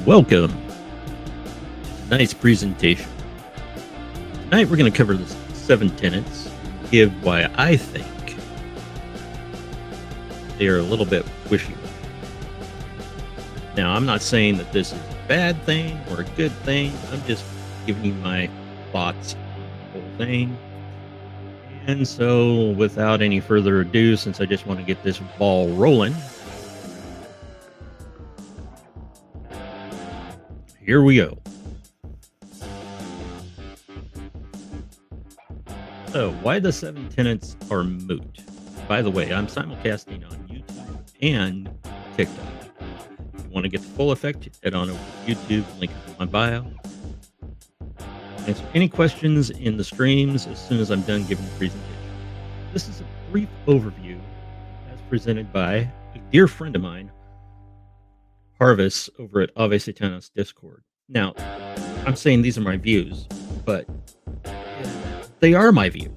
Welcome. Nice presentation. Tonight we're going to cover the seven tenets, give why I think they are a little bit wishy-washy. Now, I'm not saying that this is a bad thing or a good thing. I'm just giving you my thoughts on the whole thing. And so, without any further ado, since I just want to get this ball rolling, here we go. So, why the seven tenets are moot? By the way, I'm simulcasting on YouTube and TikTok. If you want to get the full effect, head on over to YouTube, link is in my bio. Answer any questions in the streams as soon as I'm done giving the presentation. This is a brief overview as presented by a dear friend of mine, Harvest, over at Ave Satanas Discord. Now, I'm saying these are my views, but they are my views.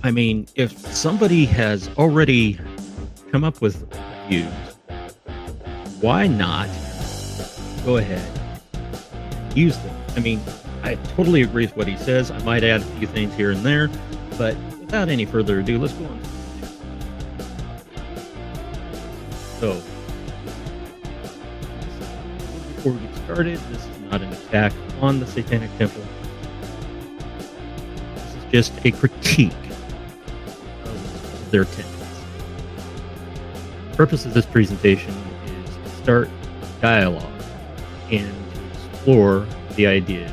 I mean, if somebody has already come up with views, why not go ahead and use them? I mean, I totally agree with what he says. I might add a few things here and there, but without any further ado, let's go on. So, before we get started, this is not an attack on the Satanic Temple. This is just a critique of their tenets. The purpose of this presentation is to start dialogue and to explore the ideas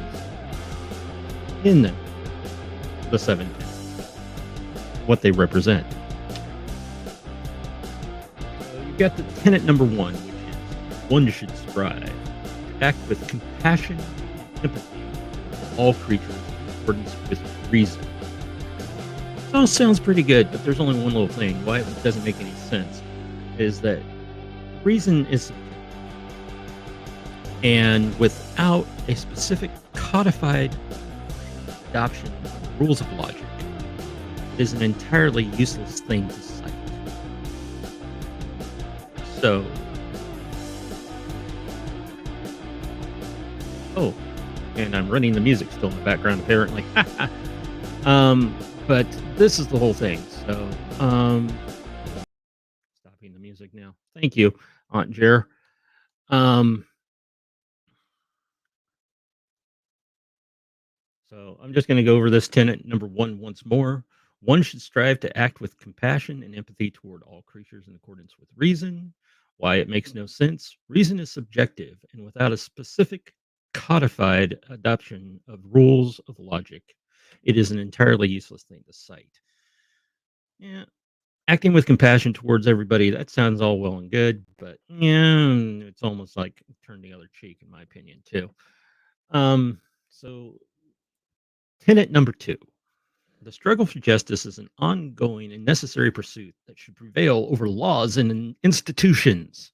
in the seven tenets, what they represent. So you've got the tenet number one, which is one should strive to act with compassion and empathy for all creatures in accordance with reason. It all sounds pretty good, but there's only one little thing why it doesn't make any sense is that reason is subjective. And without a specific codified adoption of rules of logic, it is an entirely useless thing to cite. So, and I'm running the music still in the background, apparently. But this is the whole thing. So, stopping the music now. Thank you, Aunt Jer. So I'm just going to go over this tenet number one once more. One should strive to act with compassion and empathy toward all creatures in accordance with reason. Why it makes no sense. Reason is subjective, and without a specific codified adoption of rules of logic, it is an entirely useless thing to cite. Yeah, acting with compassion towards everybody, that sounds all well and good, but yeah, it's almost like turn the other cheek, in my opinion, too. So tenet number two. The struggle for justice is an ongoing and necessary pursuit that should prevail over laws and institutions.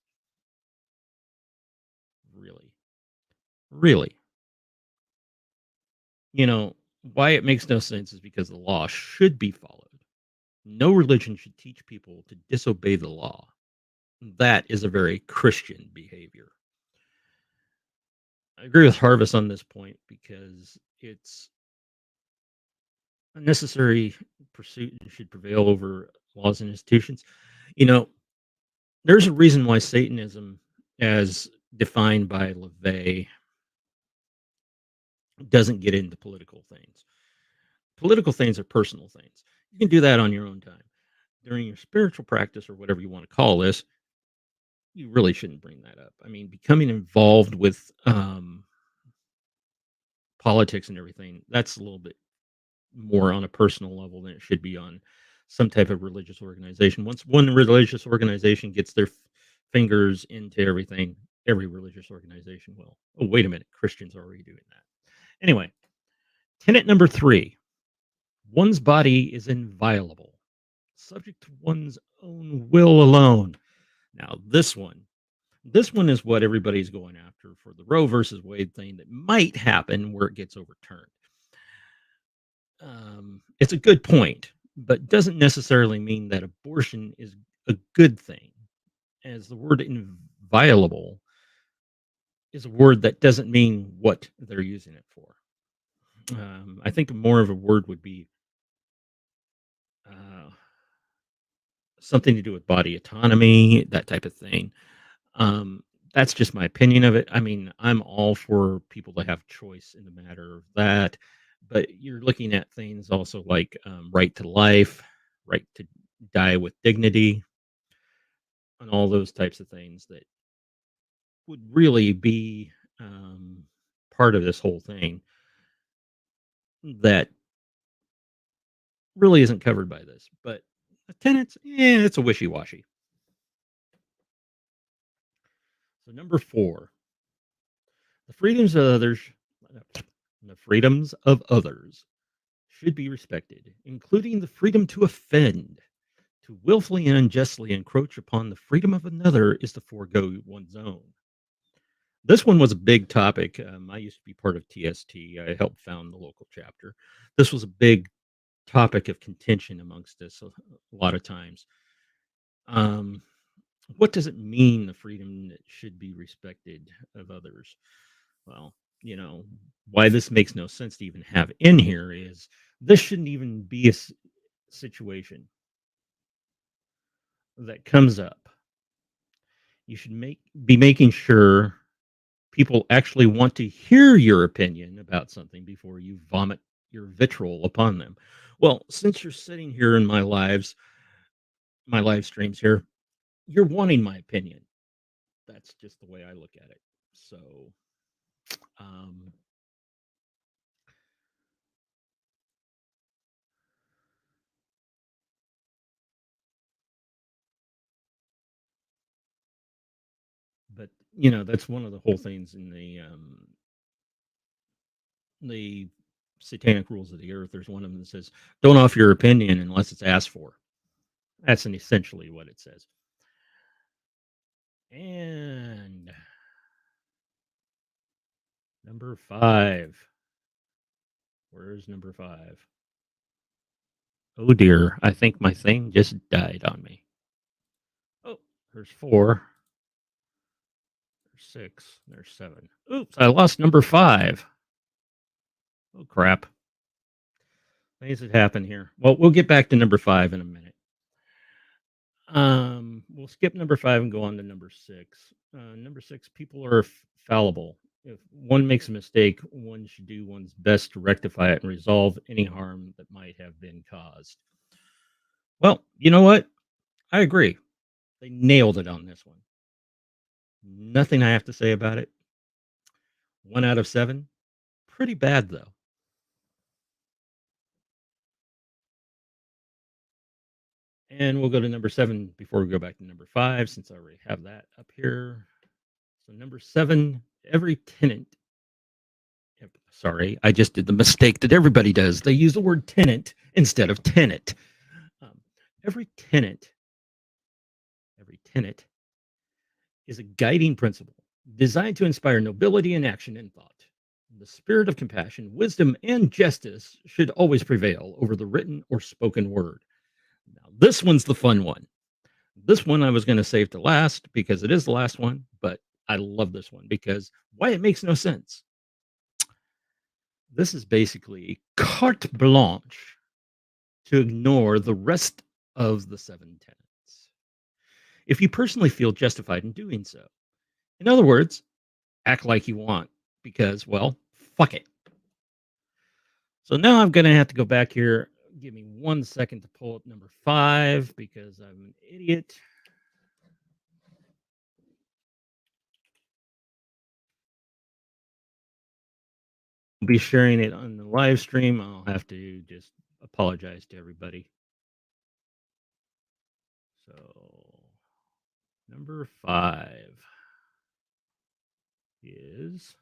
Really? Really? You know, why it makes no sense is because the law should be followed. No religion should teach people to disobey the law. That is a very Christian behavior. I agree with Harvest on this point because it's a necessary pursuit and should prevail over laws and institutions. You know, there's a reason why Satanism, as defined by LaVey, doesn't get into political things. Political things are personal things. You can do that on your own time. During your spiritual practice or whatever you want to call this, you really shouldn't bring that up. I mean, becoming involved with politics and everything, that's a little bit more on a personal level than it should be on some type of religious organization. Once one religious organization gets their fingers into everything, every religious organization will. Oh, wait a minute. Christians are already doing that. Anyway, tenet number three. One's body is inviolable, subject to one's own will alone. Now, this one is what everybody's going after for the Roe versus Wade thing that might happen where it gets overturned. It's a good point, but doesn't necessarily mean that abortion is a good thing, as the word inviolable is a word that doesn't mean what they're using it for. I think more of a word would be uh, something to do with body autonomy, that type of thing. Um, that's just my opinion of it. I mean, I'm all for people to have choice in the matter of that, but you're looking at things also like right to life, right to die with dignity, and all those types of things that would really be um, part of this whole thing that really isn't covered by this. But the tenants, it's a wishy washy. So number four, the freedoms of others, the freedoms of others should be respected, including the freedom to offend. To willfully and unjustly encroach upon the freedom of another is to forego one's own. This one was a big topic. I used to be part of TST. I helped found the local chapter. This was a big topic of contention amongst us a lot of times. Um, what does it mean, the freedom that should be respected of others? Well, you know, why this makes no sense to even have in here is this shouldn't even be a situation that comes up. You should be making sure people actually want to hear your opinion about something before you vomit your vitriol upon them. Well, since you're sitting here in my live streams here, you're wanting my opinion. That's just the way I look at it. So, um, but that's one of the whole things in the satanic rules of the earth. There's one of them that says, "Don't offer your opinion unless it's asked for." That's essentially what it says. And number five. Where's number five? Oh dear, I think my thing just died on me. Oh, there's four. There's six. There's seven. Oops, I lost number five. Oh crap. Things that happen here. Well, we'll get back to number five in a minute. We'll skip number five and go on to number six. Number six, people are fallible. If one makes a mistake, one should do one's best to rectify it and resolve any harm that might have been caused. Well, you know what? I agree. They nailed it on this one. Nothing I have to say about it. 1 out of 7. Pretty bad though. And we'll go to number 7 before we go back to number 5, since I already have that up here. So number 7, every tenant. Sorry, I just did the mistake that everybody does. They use the word tenant instead of tenant. Um, every tenant, every tenet is a guiding principle designed to inspire nobility in action and thought. The spirit of compassion, wisdom, and justice should always prevail over the written or spoken word. Now, this one's the fun one. This one I was going to save to last because it is the last one, but I love this one because why it makes no sense. This is basically carte blanche to ignore the rest of the seven tenets if you personally feel justified in doing so. In other words, act like you want because, well, fuck it. So now I'm going to have to go back here. Give me 1 second to pull up number 5 because I'm an idiot. I'll be sharing it on the live stream. I'll have to just apologize to everybody. So, number 5 is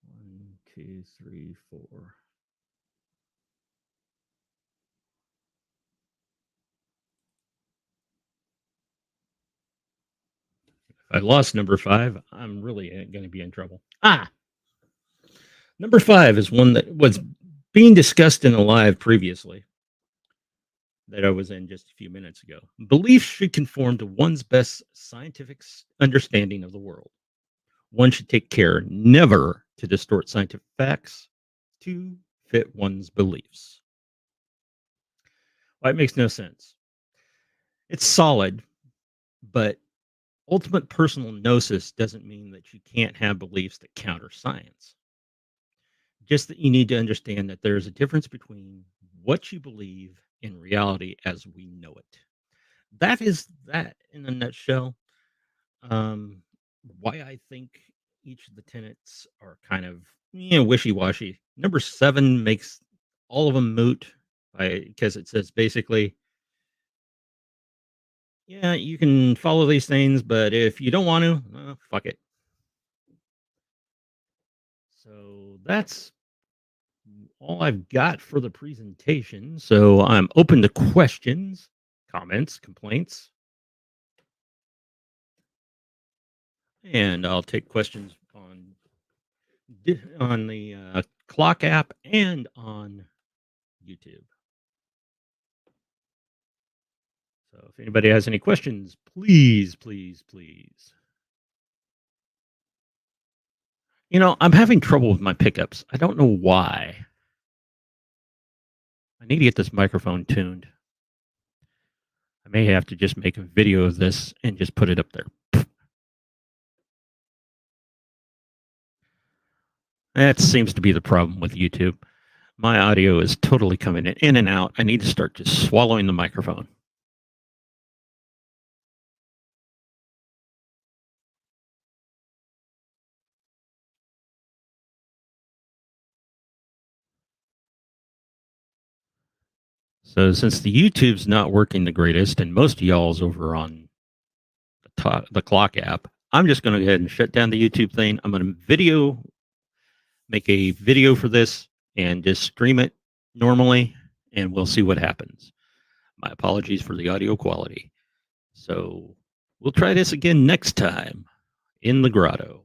1, 2, 3, 4. If I lost number 5, I'm really going to be in trouble. Number 5 is one that was being discussed in a live previously. that I was in just a few minutes ago. Beliefs should conform to one's best scientific understanding of the world. One should take care never to distort scientific facts to fit one's beliefs. Well, it makes no sense. It's solid, but ultimate personal gnosis doesn't mean that you can't have beliefs that counter science. Just that you need to understand that there's a difference between what you believe and reality as we know it. That is that in a nutshell. Um, why I think each of the tenets are kind of wishy washy. Number seven makes all of them moot because it says basically, yeah, you can follow these things, but if you don't want to, fuck it. So that's all I've got for the presentation. So I'm open to questions, comments, complaints, and I'll take questions on the clock app and on YouTube. So if anybody has any questions, please, please, please. I'm having trouble with my pickups. I don't know why. I need to get this microphone tuned. I may have to just make a video of this and just put it up there. That seems to be the problem with YouTube. My audio is totally coming in and out. I need to start just swallowing the microphone. So since the YouTube's not working the greatest, and most of y'all's over on the clock app, I'm just going to go ahead and shut down the YouTube thing. I'm going to make a video for this and just stream it normally, and we'll see what happens. My apologies for the audio quality. So we'll try this again next time in the grotto.